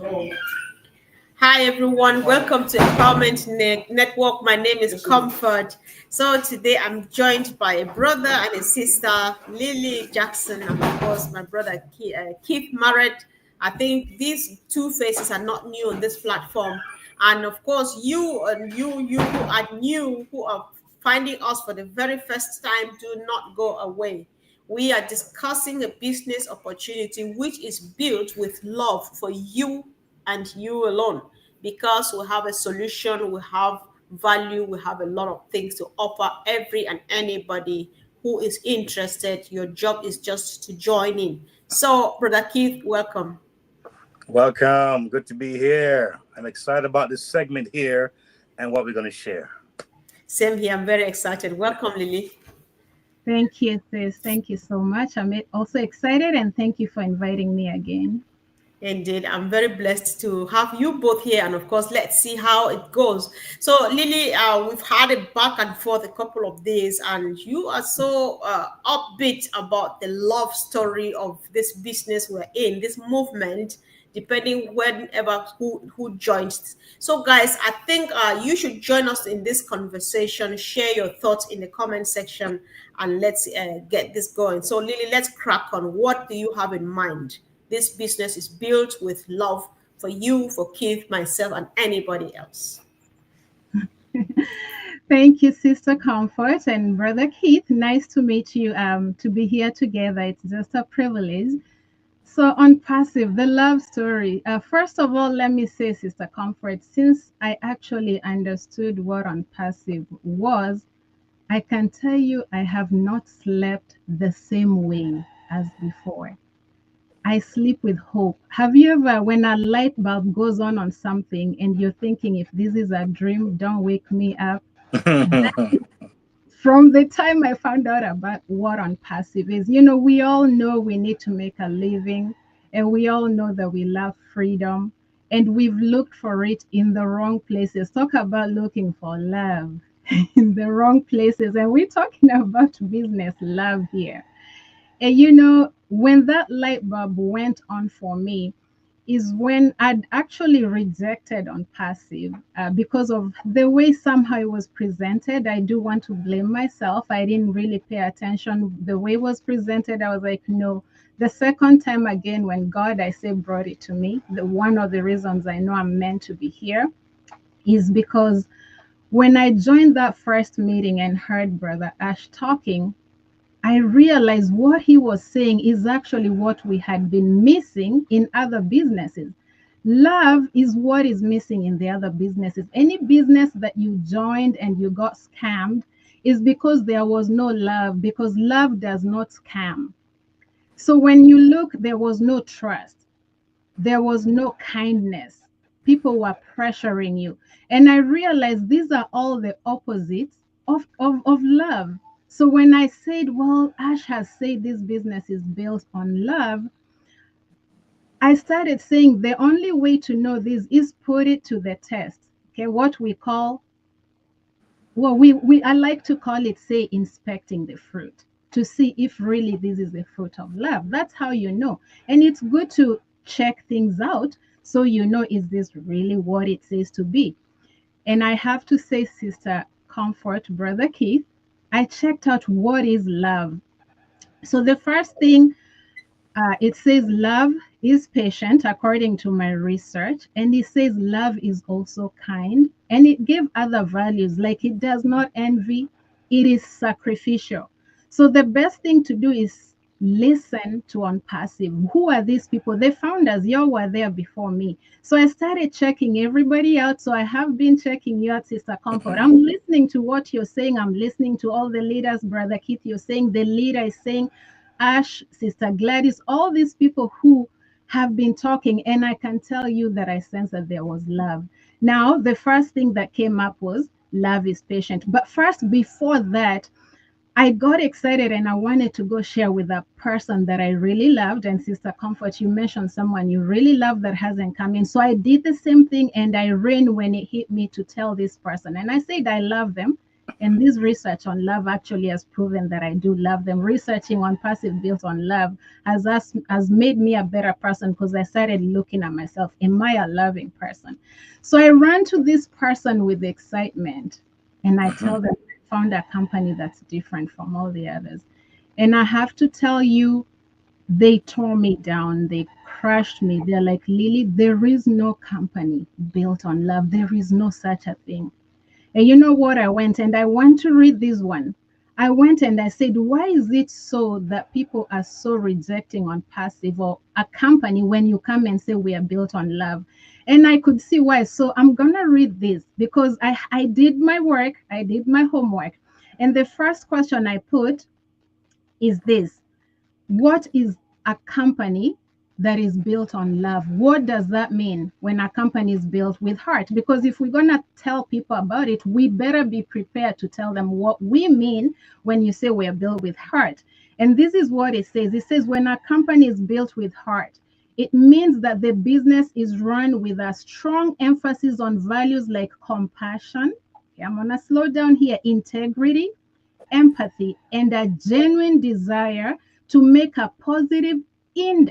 Hi everyone, welcome to Empowerment Network. My name is Comfort. So today I'm joined by a brother and a sister, Lily Jackson, and of course my brother Keith Marrett. I think these two faces are not new on this platform, and of course you who are new, who are finding us for the very first time, do not go away. We are discussing a business opportunity which is built with love for you and you alone, because we have a solution, we have value, we have a lot of things to offer every and anybody who is interested. Your job is just to join in. So, Brother Keith, welcome. Welcome. Good to be here. I'm excited about this segment here and what we're going to share. Same here. I'm very excited. Welcome, Lily. Thank you, sis. Thank you so much. I'm also excited, and thank you for inviting me again. Indeed, I'm very blessed to have you both here, and of course, let's see how it goes. So, Lily, we've had it back and forth a couple of days, and you are so upbeat about the love story of this business we're in, this movement, depending whenever who joins. So, guys, I think you should join us in this conversation. Share your thoughts in the comment section, and let's get this going. So, Lily, let's crack on. What do you have in mind? This business is built with love for you, for Keith, myself, and anybody else. Thank you, Sister Comfort and Brother Keith. Nice to meet you. To be here together, it's just a privilege. So, Unpassive, the love story. First of all, let me say, Sister Comfort, since I actually understood what Unpassive was, I can tell you I have not slept the same way as before. I sleep with hope. Have you ever, when a light bulb goes on something and you're thinking, if this is a dream, don't wake me up? From the time I found out about what Unpassive is, we all know we need to make a living, and we all know that we love freedom, and we've looked for it in the wrong places. Talk about looking for love in the wrong places. And we're talking about business love here. And when that light bulb went on for me is when I'd actually rejected Unpassive because of the way somehow it was presented. I do want to blame myself. I didn't really pay attention. The way it was presented, I was like, no. The second time again, when God, I say, brought it to me, one of the reasons I know I'm meant to be here is because when I joined that first meeting and heard Brother Ash talking, I realized what he was saying is actually what we had been missing in other businesses. Love is what is missing in the other businesses. Any business that you joined and you got scammed is because there was no love, because love does not scam. So when you look, there was no trust. There was no kindness. People were pressuring you. And I realized these are all the opposites of love. So when I said, well, Ash has said this business is built on love, I started saying the only way to know this is put it to the test. Okay, what we call, well, I like to call it, say, inspecting the fruit to see if really this is the fruit of love. That's how you know. And it's good to check things out so you know, is this really what it says to be? And I have to say, Sister Comfort, Brother Keith, I checked out what is love. So the first thing, it says love is patient according to my research. And it says love is also kind. And it gave other values, like it does not envy. It is sacrificial. So the best thing to do is listen to Unpassive. Who are these people? They found us. You were there before me. So I started checking everybody out. So I have been checking you out, Sister Comfort. I'm listening to what you're saying. I'm listening to all the leaders. Brother Keith, you're saying, the leader is saying, Ash, Sister Gladys, all these people who have been talking. And I can tell you that I sense that there was love. Now, the first thing that came up was love is patient. But first, before that, I got excited and I wanted to go share with a person that I really loved. And Sister Comfort, you mentioned someone you really love that hasn't come in. So I did the same thing and I ran when it hit me to tell this person. And I said, I love them. And this research on love actually has proven that I do love them. Researching on passive built on love has made me a better person, because I started looking at myself. Am I a loving person? So I ran to this person with excitement, and I tell them I found a company that's different from all the others. And I have to tell you, they tore me down. They crushed me. They're like, Lily, there is no company built on love. There is no such a thing. And you know what? I went and I want to read this one. I went and I said, why is it so that people are so rejecting on passive or a company when you come and say we are built on love? And I could see why. So I'm going to read this because I did my work, I did my homework. And the first question I put is this: what is a company that is built on love? What does that mean when a company is built with heart? Because if we're going to tell people about it, we better be prepared to tell them what we mean when you say we are built with heart. And this is what it says. It says when a company is built with heart, it means that the business is run with a strong emphasis on values like compassion. Okay, I'm going to slow down here. Integrity, empathy, and a genuine desire to make a positive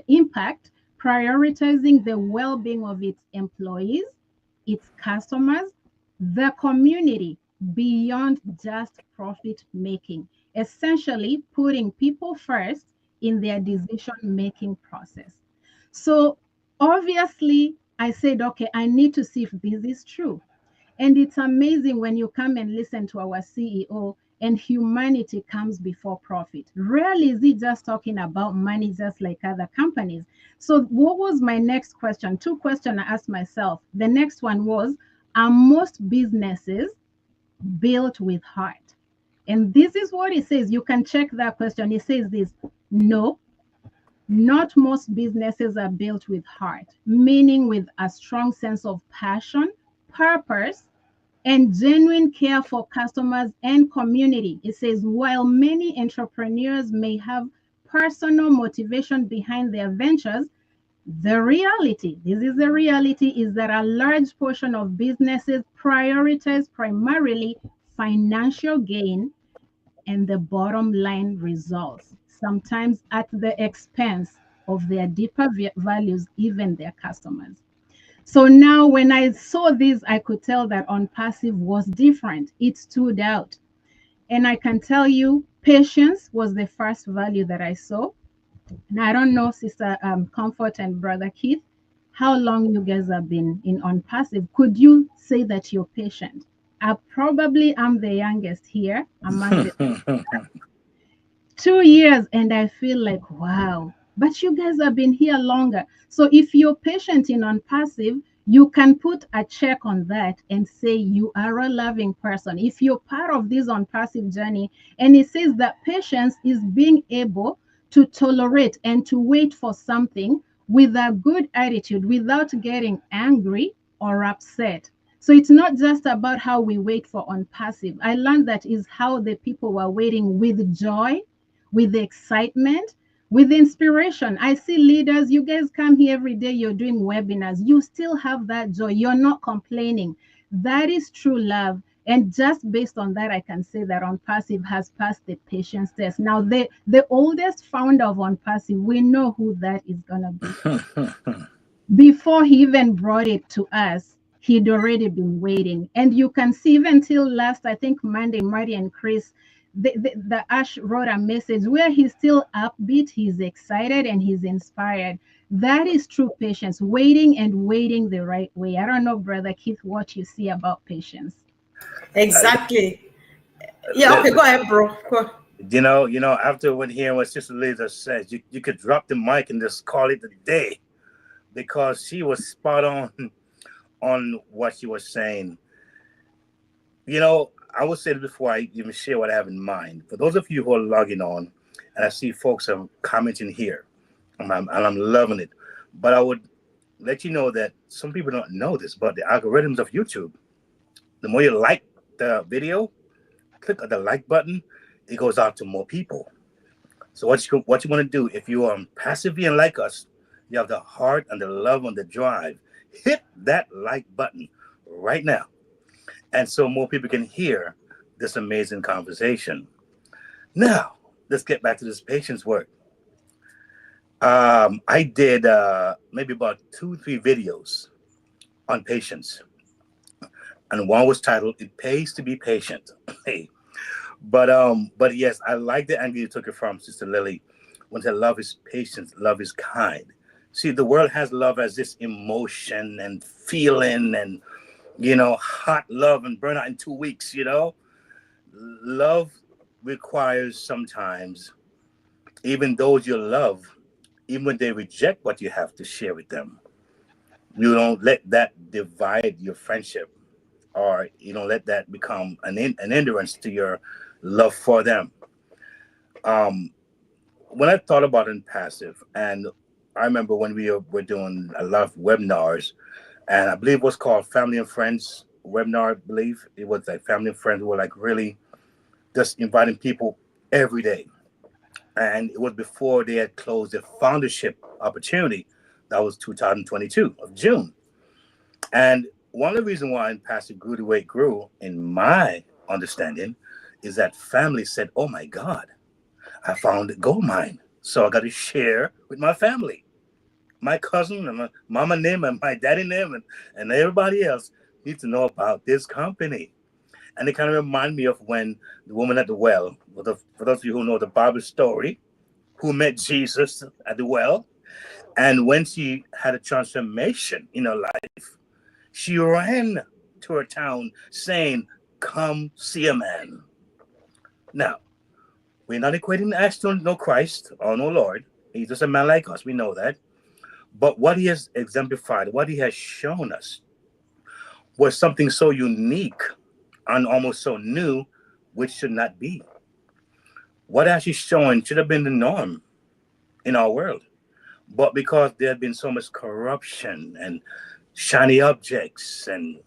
impact, prioritizing the well being of its employees, its customers, the community beyond just profit making, essentially putting people first in their decision making process. So, obviously, I said, okay, I need to see if this is true. And it's amazing when you come and listen to our CEO, and humanity comes before profit. Rarely is he just talking about money, just like other companies. So, what was my next question? Two questions I asked myself. The next one was, are most businesses built with heart? And this is what it says. You can check that question. It says this: no, not most businesses are built with heart, meaning with a strong sense of passion, purpose, and genuine care for customers and community. It says, while many entrepreneurs may have personal motivation behind their ventures, the reality, this is the reality, is that a large portion of businesses prioritize primarily financial gain and the bottom line results, sometimes at the expense of their deeper values, even their customers. So now when I saw this, I could tell that ONPASSIVE was different. It stood out. And I can tell you, patience was the first value that I saw. And I don't know, Sister Comfort and Brother Keith, how long you guys have been in ONPASSIVE. Could you say that you're patient? I probably am the youngest here among the 2 years, and I feel like, wow, but you guys have been here longer. So if you're patient in ONPASSIVE, you can put a check on that and say you are a loving person. If you're part of this ONPASSIVE journey, and it says that patience is being able to tolerate and to wait for something with a good attitude without getting angry or upset. So it's not just about how we wait for ONPASSIVE. I learned that is how the people were waiting, with joy, with excitement, with inspiration. I see leaders, you guys come here every day, you're doing webinars, you still have that joy, you're not complaining. That is true love. And just based on that, I can say that ONPASSIVE has passed the patience test. Now, the oldest founder of ONPASSIVE, we know who that is going to be. Before he even brought it to us, he'd already been waiting. And you can see even till last, I think Monday, Marty and Chris, the Ash wrote a message where he's still upbeat, he's excited, and he's inspired. That is true patience, waiting and waiting the right way. I don't know, Brother Keith, what you see about patience. Exactly. Yeah, okay, go ahead, bro. Go. After hearing what Sister Lisa says, you could drop the mic and just call it a day, because she was spot on what she was saying. I will say this before I even share what I have in mind. For those of you who are logging on, and I see folks are commenting here, and I'm loving it. But I would let you know that some people don't know this, but the algorithms of YouTube, the more you like the video, click on the like button, it goes out to more people. So what you want to do, if you are passively and like us, you have the heart and the love and the drive, hit that like button right now. And so more people can hear this amazing conversation. Now, let's get back to this patience work. I did maybe about 2, 3 videos on patience, and one was titled "It Pays to Be Patient." Hey, but yes, I like the angle you took it from, Sister Lily, when said love is patient, love is kind. See, the world has love as this emotion and feeling and hot love and burn out in 2 weeks. Love requires sometimes even those you love, even when they reject what you have to share with them, you don't let that divide your friendship, or you don't let that become an hindrance to your love for them. Um, when I thought about Impassive, and I remember when we were doing a lot of webinars, and I believe it was called Family and Friends webinar. I believe it was like Family and Friends who were like really just inviting people every day. And it was before they had closed their foundership opportunity. That was 2022 of June. And one of the reasons why Impassive grew the way it grew, in my understanding, is that family said, "Oh my God, I found a gold mine. So I got to share with my family. My cousin and my mama name and my daddy name and everybody else needs to know about this company." And it kind of reminded me of when the woman at the well, for those of you who know the Bible story, who met Jesus at the well. And when she had a transformation in her life, she ran to her town saying, "Come see a man." Now, we're not equating Ash to no Christ or no Lord. He's just a man like us. We know that. But what he has exemplified, what he has shown us, was something so unique and almost so new, which should not be. What Ash is showing should have been the norm in our world. But because there had been so much corruption and shiny objects and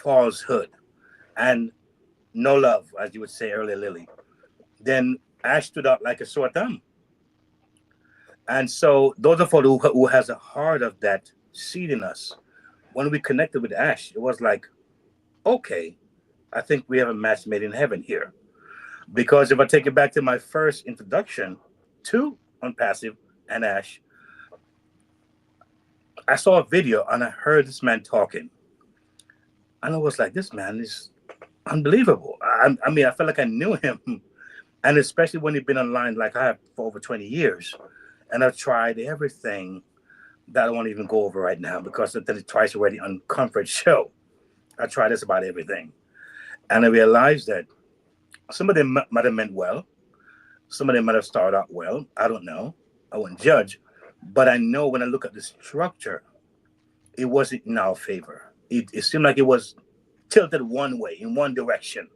falsehood and no love, as you would say earlier, Lily, then Ash stood out like a sore thumb. And so those of us who has a heart of that seed in us, when we connected with Ash, it was like, okay, I think we have a match made in heaven here. Because if I take it back to my first introduction to Unpassive and Ash, I saw a video and I heard this man talking. And I was like, this man is unbelievable. I mean, I felt like I knew him. And especially when he'd been online like I have for over 20 years. And I've tried everything that I won't even go over right now because I did it twice already on Comfort Show. I tried this about everything. And I realized that some of them might have meant well. Some of them might have started out well. I don't know. I wouldn't judge. But I know when I look at the structure, it wasn't in our favor. It seemed like it was tilted one way, in one direction.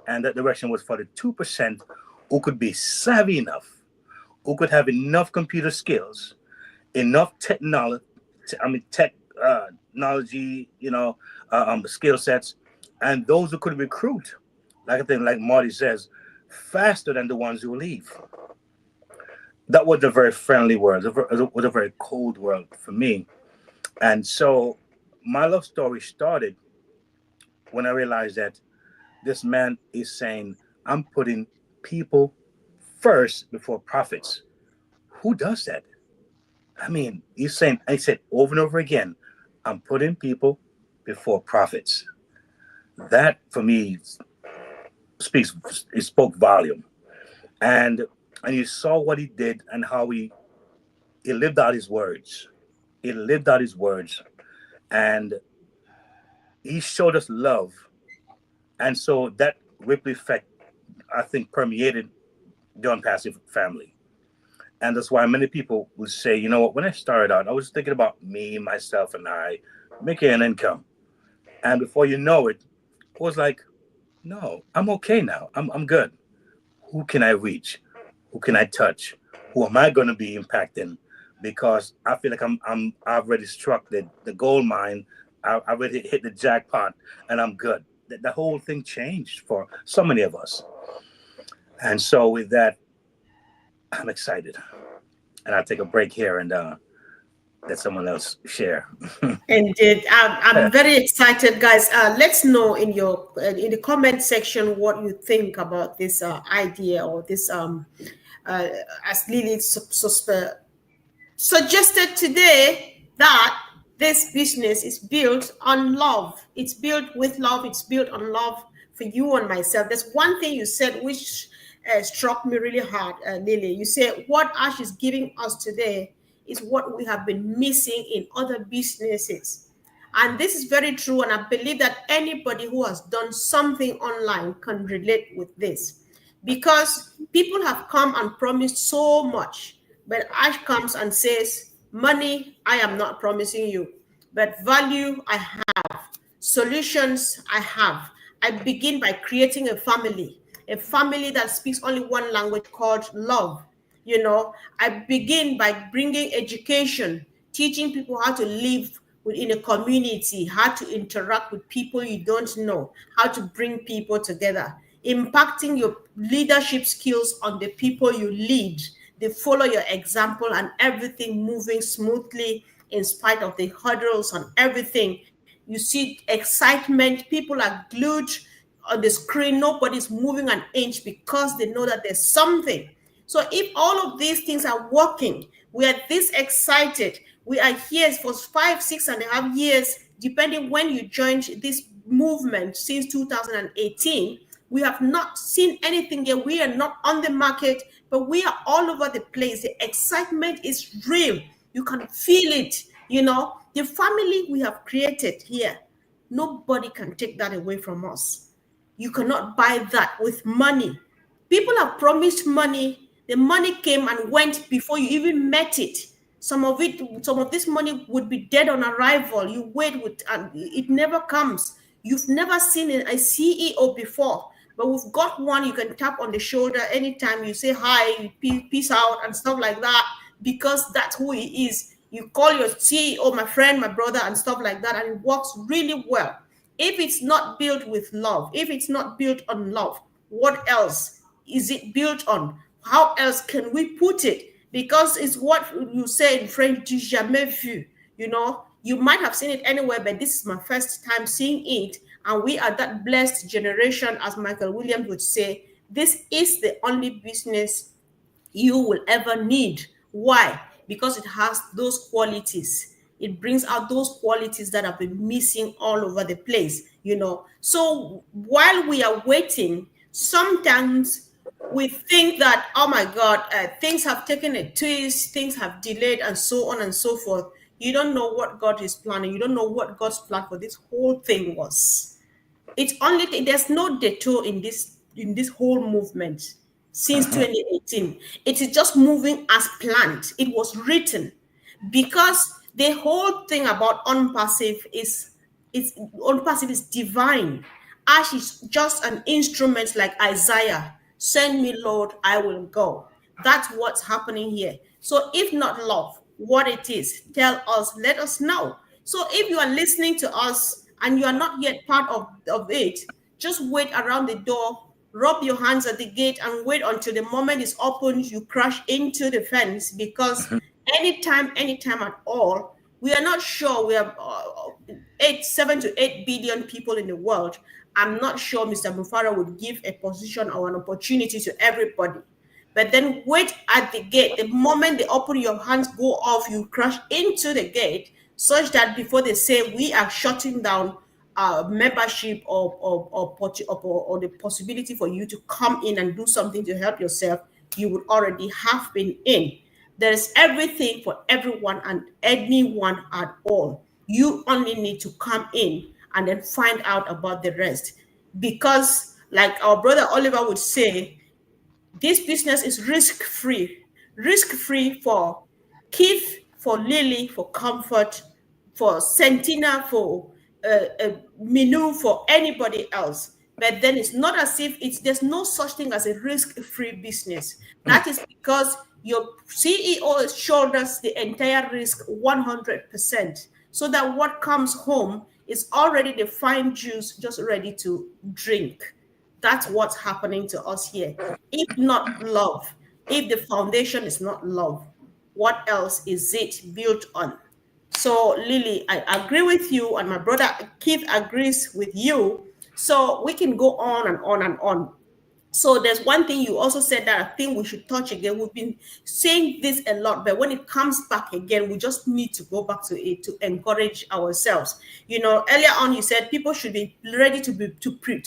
And that direction was for the 2% who could be savvy enough, who could have enough computer skills, enough technology, technology, skill sets, and those who could recruit, like I think, like Marty says, faster than the ones who leave. That was a very friendly world. It was a very cold world for me. And so my love story started when I realized that this man is saying, I'm putting people first before profits. Who does that? I mean, he's saying, I said over and over again, I'm putting people before profits. That for me it spoke volume. And you saw what he did and how he lived out his words. He lived out his words. And he showed us love. And so that ripple effect, I think, permeated the Unpassive family. And that's why many people would say, you know what, when I started out, I was thinking about me, myself, and I making an income. And before you know it, I was like, no, I'm okay now. I'm good. Who can I reach? Who can I touch? Who am I going to be impacting? Because I feel like I've already struck the gold mine. I've already hit the jackpot, and I'm good. The whole thing changed for so many of us. And so with that, I'm excited. And I'll take a break here and let someone else share. Indeed, I'm very excited, guys. Let's know in the comment section what you think about this idea or this uh, as Lily suggested today, that this business is built on love. It's built with love. It's built on love for you and myself. There's one thing you said which struck me really hard, Lily. You said what Ash is giving us today is what we have been missing in other businesses. And this is very true. And I believe that anybody who has done something online can relate with this, because people have come and promised so much. But Ash comes and says, money, I am not promising you, but value, I have. Solutions, I have. I begin by creating a family that speaks only one language called love. I begin by bringing education, teaching people how to live within a community, how to interact with people you don't know, how to bring people together, impacting your leadership skills on the people you lead. They follow your example and everything moving smoothly in spite of the hurdles and everything. You see excitement, people are glued on the screen, nobody's moving an inch because they know that there's something. So if all of these things are working, we are this excited. We are here for 5, 6.5 years, depending when you joined this movement since 2018. We have not seen anything yet. We are not on the market, but we are all over the place. The excitement is real. You can feel it. The family we have created here, nobody can take that away from us. You cannot buy that with money. People have promised money. The money came and went before you even met it. Some of this money would be dead on arrival. You wait and it never comes. You've never seen a CEO before, but we've got one you can tap on the shoulder anytime you say hi, peace out, and stuff like that, because that's who he is. You call your CEO my friend, my brother, and stuff like that, and it works really well. If it's not built with love, if it's not built on love, what else is it built on? How else can we put it? Because it's what you say in French, du jamais vu. You might have seen it anywhere, but this is my first time seeing it. And we are that blessed generation, as Michael Williams would say. This is the only business you will ever need. Why? Because it has those qualities. It brings out those qualities that have been missing all over the place. So while we are waiting, sometimes we think that, oh my God, things have taken a twist, things have delayed, and so on and so forth. You don't know what God is planning. You don't know what God's plan for this whole thing was. It's only there's no detour in this whole movement since 2018. It is just moving as planned. It was written, because the whole thing about unpassive is divine. Ash is just an instrument, like Isaiah. Send me, Lord, I will go. That's what's happening here. So if not love, what it is, tell us, let us know. So if you are listening to us and you are not yet part of it, just wait around the door, rub your hands at the gate, and wait until the moment is opened, you crash into the fence. Because anytime at all, we are not sure. We have 7 to 8 billion people in the world. I'm not sure Mr. Mufara would give a position or an opportunity to everybody. But then wait at the gate. The moment they open, your hands go off, you crash into the gate, such that before they say we are shutting down membership or the possibility for you to come in and do something to help yourself, you would already have been in. There's everything for everyone and anyone at all. You only need to come in and then find out about the rest. Because, like our brother Oliver would say, this business is risk-free. Risk-free for Keith, for Lily, for Comfort, for Sentina, for Minu, for anybody else. But then it's not as if there's no such thing as a risk-free business. That is because your CEO shoulders the entire risk 100%. So that what comes home is already the fine juice just ready to drink. That's what's happening to us here. If not love, if the foundation is not love, what else is it built on? So, Lily, I agree with you, and my brother Keith agrees with you. So, we can go on and on and on. So there's one thing you also said that I think we should touch again. We've been saying this a lot, but when it comes back again, we just need to go back to it to encourage ourselves. You know, earlier on you said people should be ready to be prepared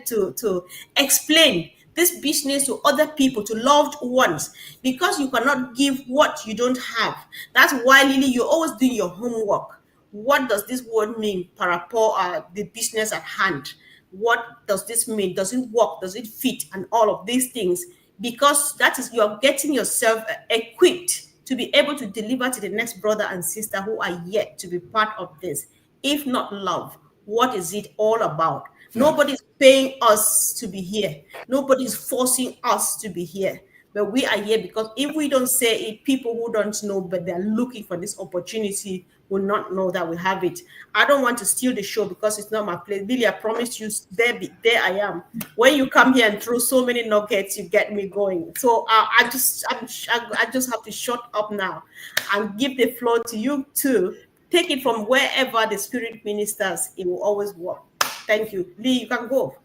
to explain this business to other people, to loved ones, because you cannot give what you don't have. That's why, Lily, you're always doing your homework. What does this word mean? Parapo, the business at hand. What does this mean? Does it work? Does it fit? And all of these things, because that is, you're getting yourself equipped to be able to deliver to the next brother and sister who are yet to be part of this. If not love, what is it all about? Nobody's paying us to be here. Nobody's forcing us to be here. But we are here because if we don't say it, people who don't know, but they're looking for this opportunity, will not know that we have it. I don't want to steal the show because it's not my place. Billy, I promise you, there I am. When you come here and throw so many nuggets, you get me going. So I just have to shut up now and give the floor to you too. Take it from wherever the spirit ministers. It will always work. Thank you, Lee. You can go.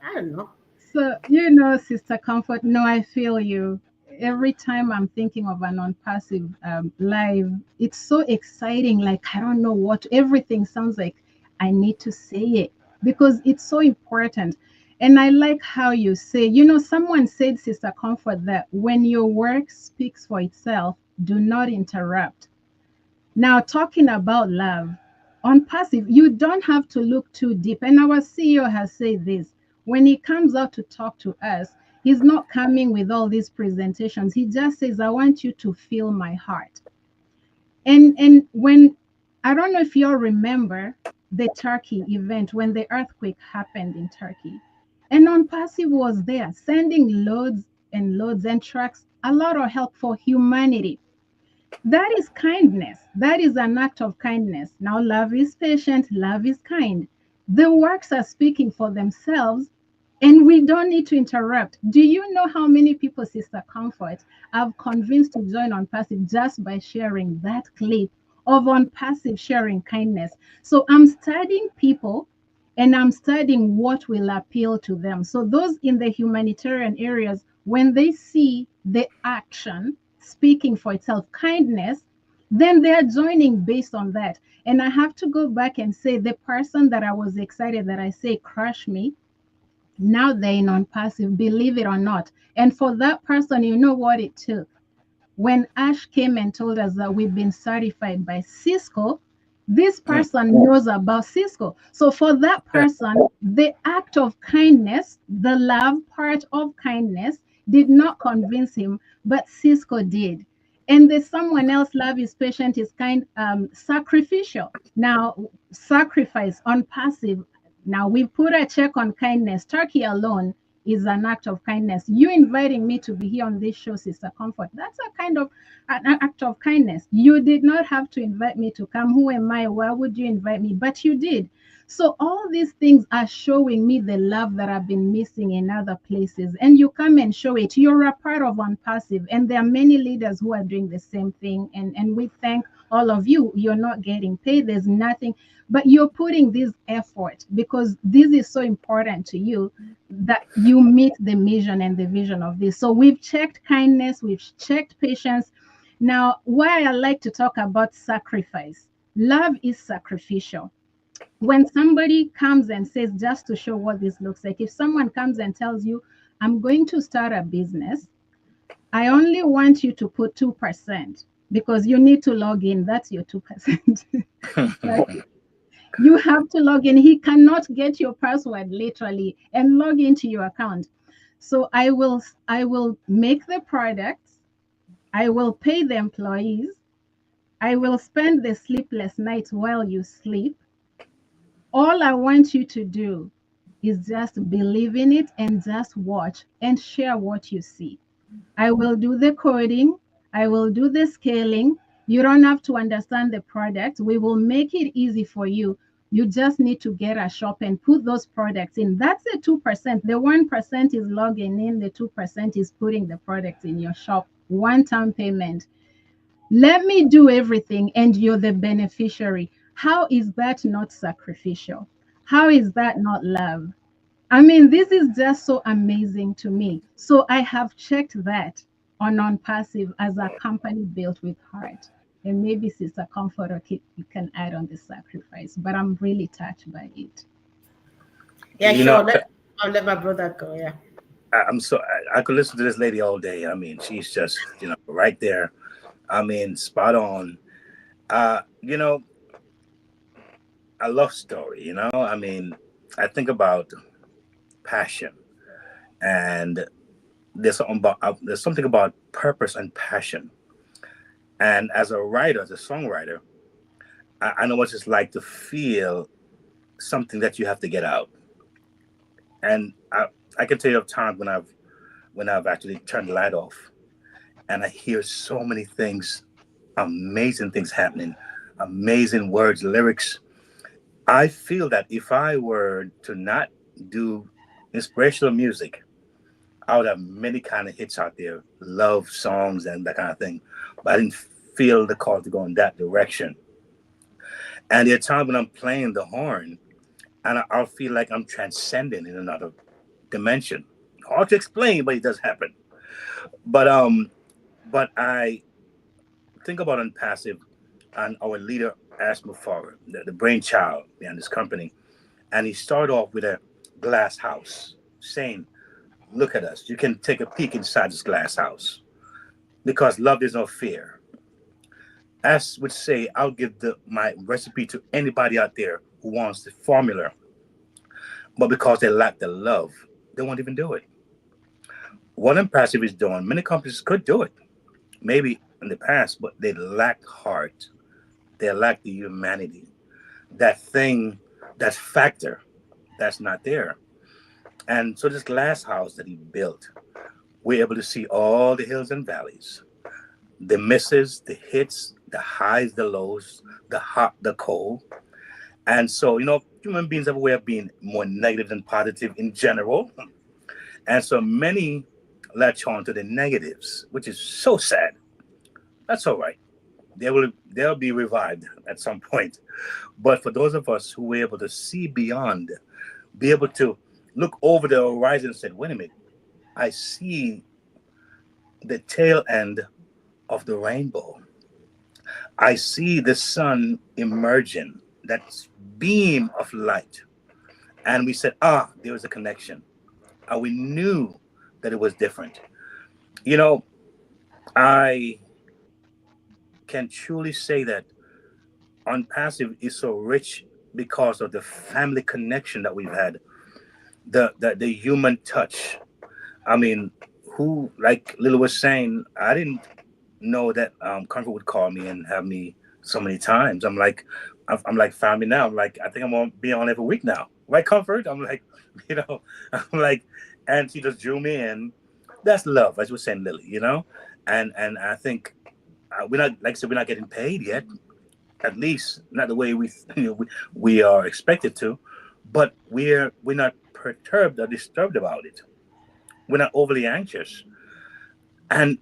I don't know. So, Sister Comfort, no, I feel you. Every time I'm thinking of an unpassive live, it's so exciting. Like, I don't know what, everything sounds like I need to say it because it's so important. And I like how you say, someone said, Sister Comfort, that when your work speaks for itself, do not interrupt. Now, talking about love, on passive, you don't have to look too deep. And our CEO has said this, when he comes out to talk to us, he's not coming with all these presentations. He just says, I want you to feel my heart. And when, I don't know if you all remember the Turkey event, when the earthquake happened in Turkey. And Unpassive was there, sending loads and loads and trucks, a lot of help for humanity. That is kindness. That is an act of kindness. Now, love is patient, love is kind. The works are speaking for themselves, and we don't need to interrupt. Do you know how many people, Sister Comfort, I've convinced to join Unpassive just by sharing that clip of Unpassive sharing kindness? So I'm studying people, and I'm studying what will appeal to them. So those in the humanitarian areas, when they see the action speaking for itself, kindness, then they're joining based on that. And I have to go back and say, the person that I was excited that I say crush me, now they're in Unpassive, believe it or not. And for that person, you know what it took? When Ash came and told us that we've been certified by Cisco, this person knows about Cisco. So for that person, the act of kindness, the love part of kindness, did not convince him, but Cisco did. And there's someone else, love is patient, is kind, sacrificial. Now, sacrifice, Unpassive. Now we put a check on kindness. Turkey alone is an act of kindness. You inviting me to be here on this show, Sister Comfort, that's a kind of an act of kindness. You did not have to invite me to come. Who am I? Why would you invite me? But you did. So all these things are showing me the love that I've been missing in other places. And you come and show it. You're a part of Unpassive. And there are many leaders who are doing the same thing. And we thank all of you. You're not getting paid. There's nothing. But you're putting this effort because this is so important to you that you meet the mission and the vision of this. So we've checked kindness. We've checked patience. Now, why I like to talk about sacrifice. Love is sacrificial. When somebody comes and says, just to show what this looks like, if someone comes and tells you, I'm going to start a business, I only want you to put 2% because you need to log in. That's your 2%. Right? You have to log in. He cannot get your password literally and log into your account. So I will make the products. I will pay the employees. I will spend the sleepless nights while you sleep. All I want you to do is just believe in it and just watch and share what you see. I will do the coding. I will do the scaling. You don't have to understand the product. We will make it easy for you. You just need to get a shop and put those products in. That's the 2%. The 1% is logging in. The 2% is putting the products in your shop. One-time payment. Let me do everything and you're the beneficiary. How is that not sacrificial? How is that not love? I mean, this is just so amazing to me. So I have checked that on non-passive as a company built with heart. And maybe Sister Comfort or Kit, you can add on the sacrifice, but I'm really touched by it. Yeah, You know, sure. I'll let my brother go. Yeah. I'm so I could listen to this lady all day. I mean, she's just right there. I mean, spot on. You know, a love story. I mean, I think about passion, and there's something about purpose and passion. And as a writer, as a songwriter, I know what it's like to feel something that you have to get out. And I can tell you of times when I've actually turned the light off, and I hear so many things, amazing things happening, amazing words, lyrics. I feel that if I were to not do inspirational music, I would have many kind of hits out there, love songs and that kind of thing. But I didn't feel the call to go in that direction. And there are times when I'm playing the horn, and I'll feel like I'm transcending in another dimension. Hard to explain, but it does happen. But I think about Unpassive and our leader Asma Farrer, the brainchild behind this company, and he started off with a glass house, saying, "Look at us. You can take a peek inside this glass house because love is no fear." As would say, I'll give my recipe to anybody out there who wants the formula, but because they lack the love, they won't even do it. What Impassive is doing, many companies could do it, maybe in the past, but they lack heart. They lack the humanity, that thing, that factor that's not there. And so this glass house that he built, we're able to see all the hills and valleys, the misses, the hits, the highs, the lows, the hot, the cold. And so, human beings have a way of being more negative than positive in general. And so many latch on to the negatives, which is so sad. That's all right. They'll be revived at some point. But for those of us who were able to see beyond, be able to look over the horizon and say, wait a minute, I see the tail end of the rainbow. I see the sun emerging, that beam of light. And we said, there was a connection. And we knew that it was different. You know, I can truly say that Unpassive is so rich because of the family connection that we've had, the human touch. I mean, who, like Lila was saying, I didn't know that Comfort would call me and have me so many times. I'm like family now. I'm like, I think I'm gonna be on every week now. Right, Comfort? I'm like, you know, I'm like, and she just drew me in. That's love, as you were saying, Lily. And I think we're not, like I said, we're not getting paid yet. At least not the way we are expected to, but we're not perturbed or disturbed about it. We're not overly anxious. And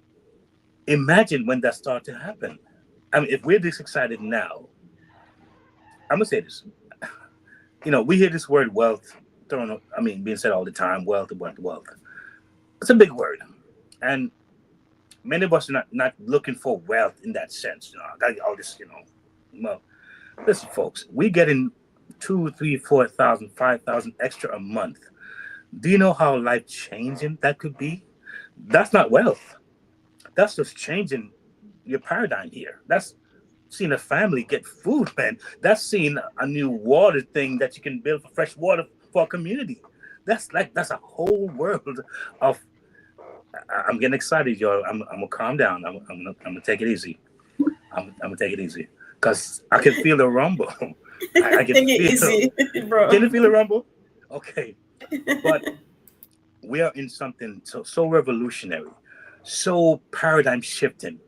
imagine when that starts to happen. I mean, if we're this excited now, I'm gonna say this. We hear this word wealth thrown. I mean, being said all the time. Wealth, wealth, wealth. It's a big word, and many of us are not looking for wealth in that sense. I gotta get all this. Well, listen, folks, we getting 2, 3, 4,000, 5,000 extra a month. Do you know how life changing that could be? That's not wealth. That's just changing your paradigm here. That's seeing a family get food, man. That's seeing a new water thing that you can build for fresh water for a community. That's a whole world of. I'm getting excited, y'all. I'm gonna calm down. I'm gonna take it easy. I'm gonna take it easy because I can feel the rumble. I can Take it feel. easy, bro. Can you feel the rumble? Okay, but we are in something so revolutionary, so paradigm shifting,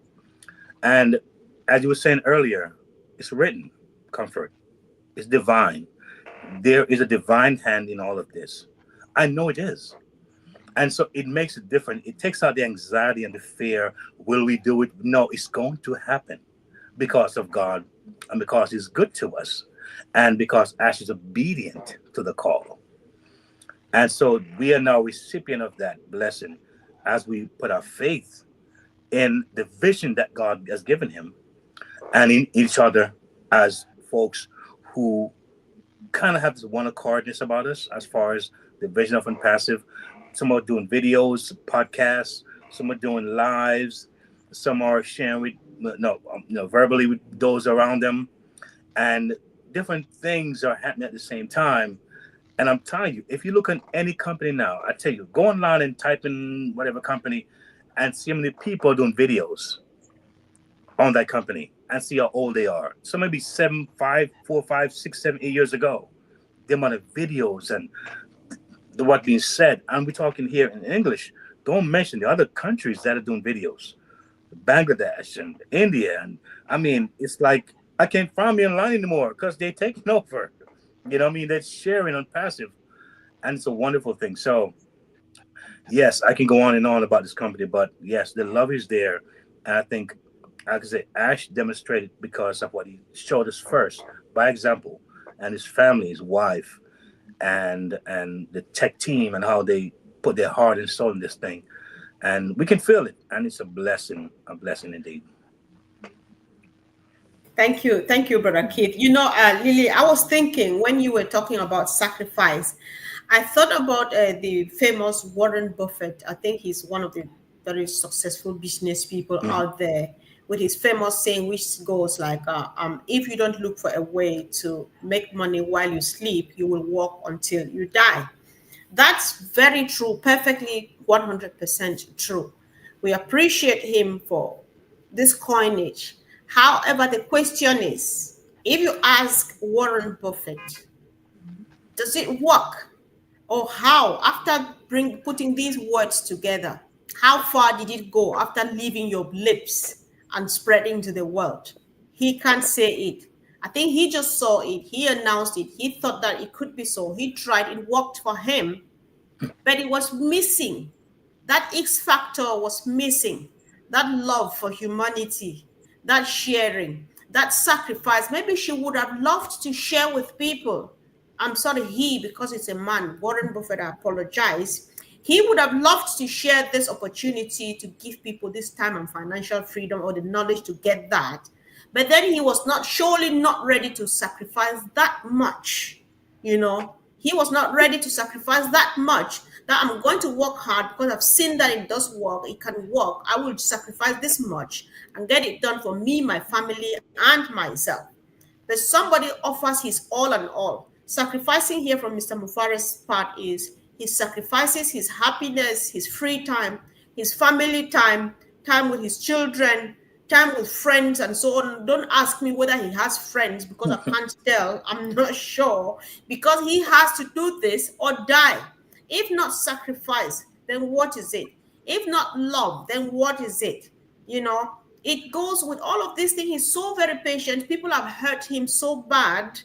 and as you were saying earlier, it's written. Comfort. It's divine. There is a divine hand in all of this. I know it is. And so it makes it different. It takes out the anxiety and the fear. Will we do it? No, it's going to happen because of God and because He's good to us and because Ash is obedient to the call. And so we are now recipient of that blessing as we put our faith in the vision that God has given him and in each other as folks who kind of have this one accordness about us as far as the vision of Unpassive. Some are doing videos, podcasts, some are doing lives, some are sharing with verbally with those around them, and different things are happening at the same time. And I'm telling you, if you look at any company now, I tell you, go online and type in whatever company and see how many people are doing videos on that company and see how old they are. So maybe 7, 5, 4, 5, 6, 7, 8 years ago. The amount of videos and what being said. And we're talking here in English. Don't mention the other countries that are doing videos. Bangladesh and India. And I mean, it's like I can't find me online anymore because they're taking over. You know what I mean? They're sharing on passive. And it's a wonderful thing. So, yes, I can go on and on about this company, but yes, the love is there. And I think, like I say, Ash demonstrated because of what he showed us first by example, and his family, his wife, and the tech team, and how they put their heart and soul in this thing. And we can feel it. And it's a blessing indeed. Thank you, Brother Keith. Lily, I was thinking when you were talking about sacrifice, I thought about the famous Warren Buffett. I think he's one of the very successful business people Mhm. out there, with his famous saying, which goes like, "If you don't look for a way to make money while you sleep, you will work until you die." That's very true, perfectly 100% true. We appreciate him for this coinage. However, the question is, if you ask Warren Buffett, does it work? Or how, after putting these words together, how far did it go after leaving your lips and spreading to the world? He can't say it. I think he just saw it. He announced it. He thought that it could be so. He tried. It worked for him, but it was missing. That X factor was missing. That love for humanity, that sharing, that sacrifice. Maybe she would have loved to share with people. I'm sorry, because it's a man, Warren Buffett, I apologize. He would have loved to share this opportunity to give people this time and financial freedom or the knowledge to get that. But then he was surely not ready to sacrifice that much. He was not ready to sacrifice that much, that I'm going to work hard because I've seen that it does work, it can work. I will sacrifice this much and get it done for me, my family, and myself. But somebody offers his all and all. Sacrificing here from Mr. Mufare's part is he sacrifices his happiness, his free time, his family time, time with his children, time with friends, and so on. Don't ask me whether he has friends because I can't tell. I'm not sure. Because he has to do this or die. If not sacrifice, then what is it? If not love, then what is it? It goes with all of these things. He's so very patient. People have hurt him so bad.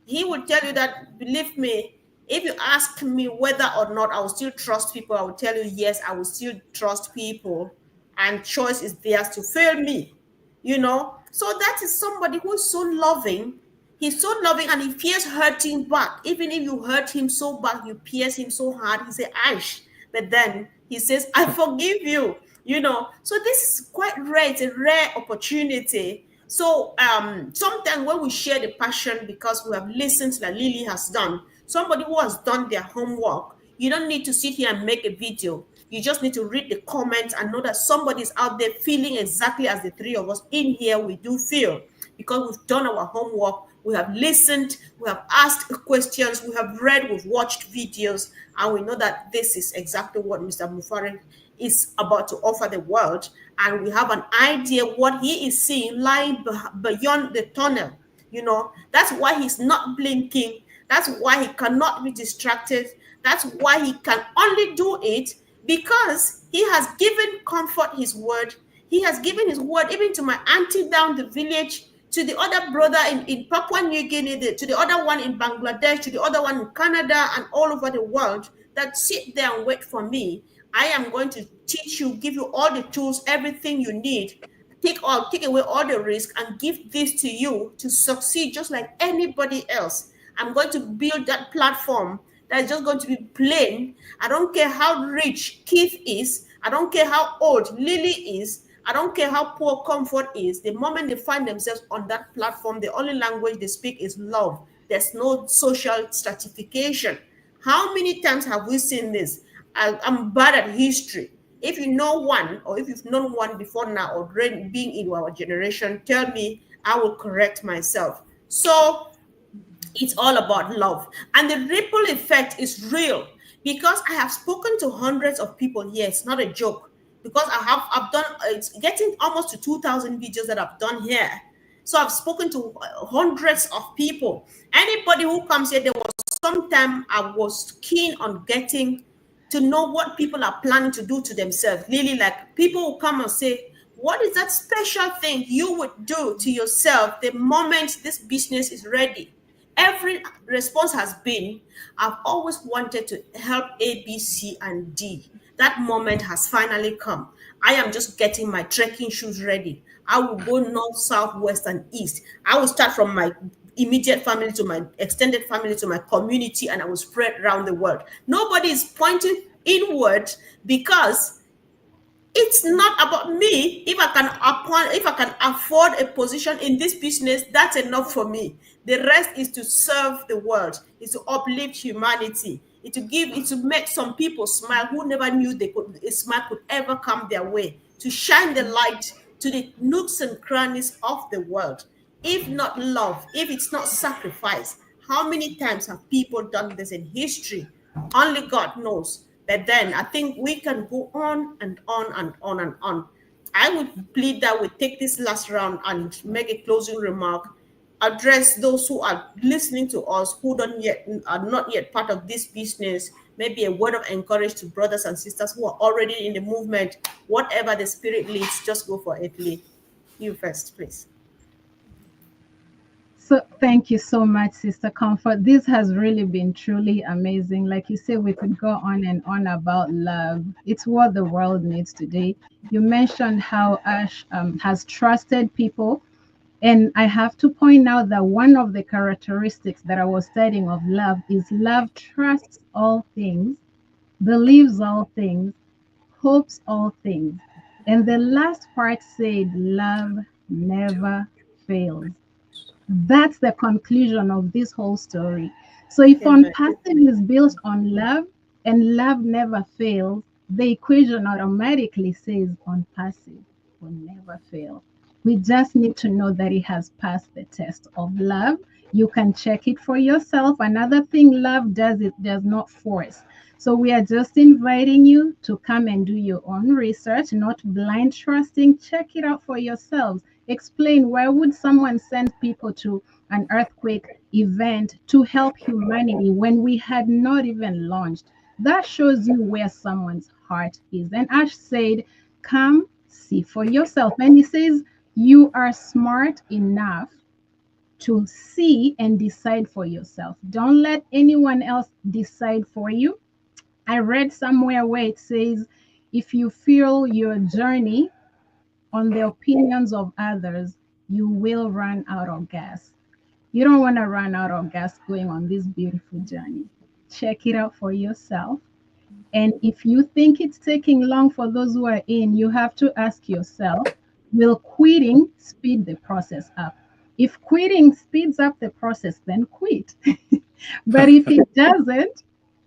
He will tell you that, believe me, if you ask me whether or not I will still trust people, I will tell you, yes, I will still trust people. And choice is theirs to fail me. So that is somebody who is so loving. He's so loving and he fears hurting back. Even if you hurt him so bad, you pierce him so hard, he say, Ash. But then he says, I forgive you. So this is quite rare. It's a rare opportunity. So sometimes when we share the passion because we have listened like Lily has done, somebody who has done their homework, you don't need to sit here and make a video. You just need to read the comments and know that somebody is out there feeling exactly as the three of us in here we do feel, because we've done our homework, we have listened, we have asked questions, we have read, we've watched videos, and we know that this is exactly what Mr. Mufare is about to offer the world. And we have an idea what he is seeing lying beyond the tunnel. That's why he's not blinking. That's why he cannot be distracted. That's why he can only do it because he has given comfort his word. He has given his word even to my auntie down the village, to the other brother in Papua New Guinea, to the other one in Bangladesh, to the other one in Canada, and all over the world, that sit there and wait for me. I am going to teach you, give you all the tools, everything you need, take away all the risk and give this to you to succeed just like anybody else. I'm going to build that platform that's just going to be plain. I don't care how rich Keith is. I don't care how old Lily is. I don't care how poor Comfort is. The moment they find themselves on that platform, the only language they speak is love. There's no social stratification. How many times have we seen this? I'm bad at history. If you know one, or if you've known one before now, or being in our generation, tell me, I will correct myself. So it's all about love. And the ripple effect is real because I have spoken to hundreds of people here. It's not a joke because I've done, it's getting almost to 2,000 videos that I've done here. So I've spoken to hundreds of people. Anybody who comes here, there was some time I was keen on getting to know what people are planning to do to themselves. Really, like people will come and say, what is that special thing you would do to yourself the moment this business is ready? Every response has been, I've always wanted to help A, B, C, and D. That moment has finally come. I am just getting my trekking shoes ready. I will go north, south, west, and east. I will start from my immediate family to my extended family to my community, and I will spread around the world. Nobody is pointing inward because it's not about me. If I can afford a position in this business, that's enough for me. The rest is to serve the world, is to uplift humanity, is to make some people smile who never knew a smile could ever come their way, to shine the light to the nooks and crannies of the world. If not love, if it's not sacrifice, how many times have people done this in history? Only God knows. But then I think we can go on and on and on and on. I would plead that we take this last round and make a closing remark, address those who are listening to us who are not yet part of this business, maybe a word of encouragement to brothers and sisters who are already in the movement. Whatever the spirit leads, just go for it, Lee. You first, please. So thank you so much, Sister Comfort. This has really been truly amazing. Like you say, we could go on and on about love. It's what the world needs today. You mentioned how Ash has trusted people. And I have to point out that one of the characteristics that I was studying of love is love trusts all things, believes all things, hopes all things. And the last part said, love never fails. That's the conclusion of this whole story. So if Amen. unpassive is built on love and love never fails, the equation automatically says unpassive will never fail. We just need to know that it has passed the test of love. You can check it for yourself. Another thing love does, it does not force. So we are just inviting you to come and do your own research, not blind trusting. Check it out for yourselves. Explain, why would someone send people to an earthquake event to help humanity when we had not even launched? That shows you where someone's heart is. And Ash said, come see for yourself. And he says, you are smart enough to see and decide for yourself. Don't let anyone else decide for you. I read somewhere where it says, if you feel your journey on the opinions of others, you will run out of gas. You don't want to run out of gas going on this beautiful journey. Check it out for yourself. And if you think it's taking long for those who are in, you have to ask yourself, will quitting speed the process up? If quitting speeds up the process, then quit. But if it doesn't,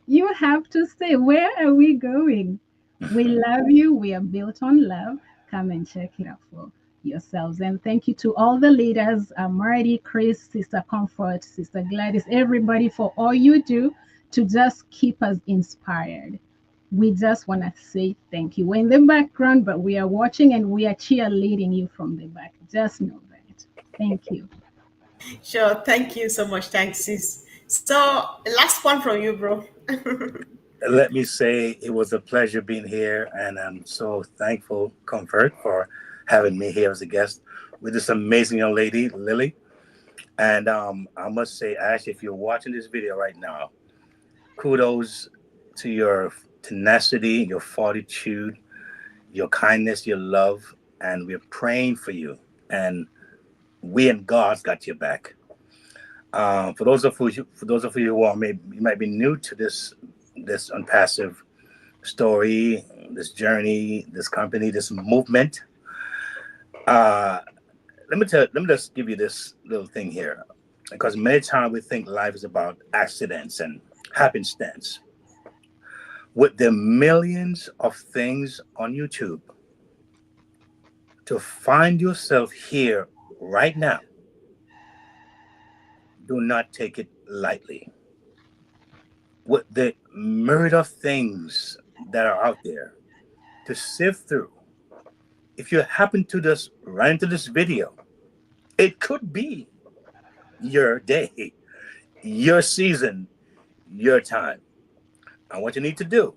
you have to say, where are we going? We love you. We are built on love. Come and check it out for yourselves. And thank you to all the leaders, Marty, Chris, Sister Comfort, Sister Gladys, everybody for all you do to just keep us inspired. We just want to say thank you. We're in the background, but we are watching and we are cheerleading you from the back. Just know that. Thank you. Sure. Thank you so much. Thanks, sis. So, last one from you, bro. Let me say it was a pleasure being here, and I'm so thankful, Comfort, for having me here as a guest with this amazing young lady, Lily. And I must say, Ash, if you're watching this video right now, kudos to your tenacity, your fortitude, your kindness, your love, and we're praying for you. And we and God's got your back. For those of you who are you might be new to this unpassive story, this journey, this company, this movement. Let me just give you this little thing here, because many times we think life is about accidents and happenstance. With the millions of things on YouTube, to find yourself here right now, do not take it lightly. With the myriad of things that are out there to sift through, if you happen to just run into this video, it could be your day, your season, your time. And what you need to do,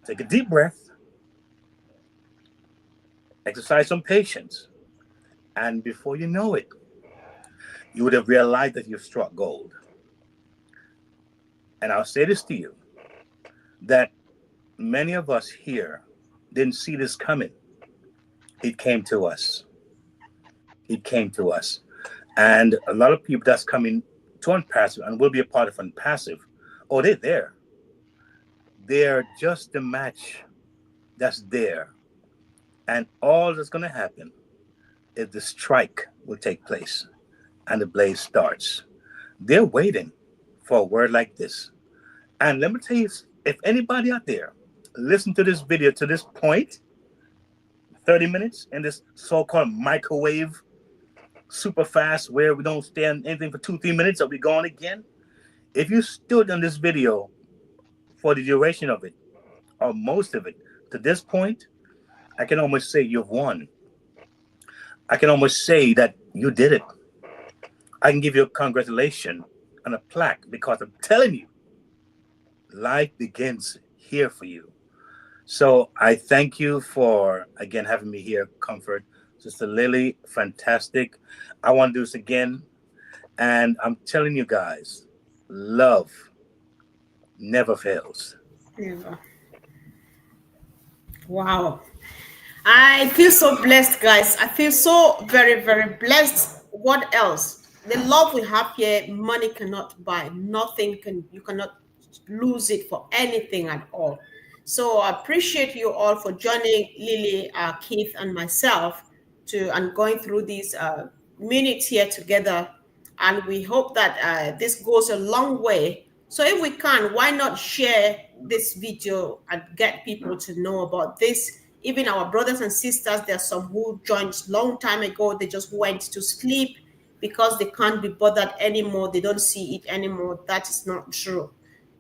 take a deep breath, exercise some patience, and before you know it, you would have realized that you've struck gold. And I'll say this to you, that many of us here didn't see this coming. It came to us. It came to us. And a lot of people that's coming to Unpassive and will be a part of Unpassive, oh, they're there. They're just the match that's there. And all that's going to happen is the strike will take place and the blaze starts. They're waiting for a word like this. And let me tell you, if anybody out there listen to this video to this point, 30 minutes in this so-called microwave super fast where we don't stand anything for 2-3 minutes or we gone again. If you stood on this video for the duration of it or most of it to this point, I can almost say you've won. I can almost say that you did it. I can give you a congratulation and a plaque, because I'm telling you, life begins here for you. So I thank you for, again, having me here, Comfort. Sister Lily, fantastic. I want to do this again. And I'm telling you guys, love never fails. Never. Wow. I feel so blessed, guys. I feel so very, very blessed. What else? The love we have here, money cannot buy. You cannot lose it for anything at all. So I appreciate you all for joining Lily, Keith, and myself and going through these minutes here together. And we hope that this goes a long way. So if we can, why not share this video and get people to know about this? Even our brothers and sisters, there are some who joined long time ago. They just went to sleep because they can't be bothered anymore. They don't see it anymore. That is not true.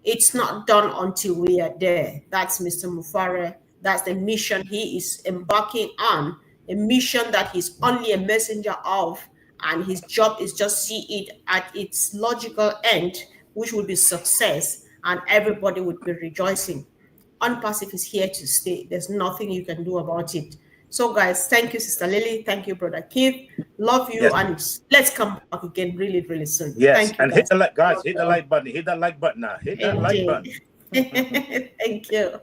It's not done until we are there. That's Mr. Mufare. That's the mission he is embarking on, a mission that he's only a messenger of, and his job is just see it at its logical end, which will be success, and everybody would be rejoicing. Unpassive is here to stay. There's nothing you can do about it. So, guys, thank you, Sister Lily. Thank you, Brother Keith. Love you, Yes. And let's come back again really, really soon. Yes, Thank you, and hit the like, guys. Hit the like button. Hit that like button now. Hit that like button. Thank you.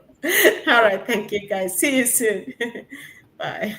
All right, thank you, guys. See you soon. Bye.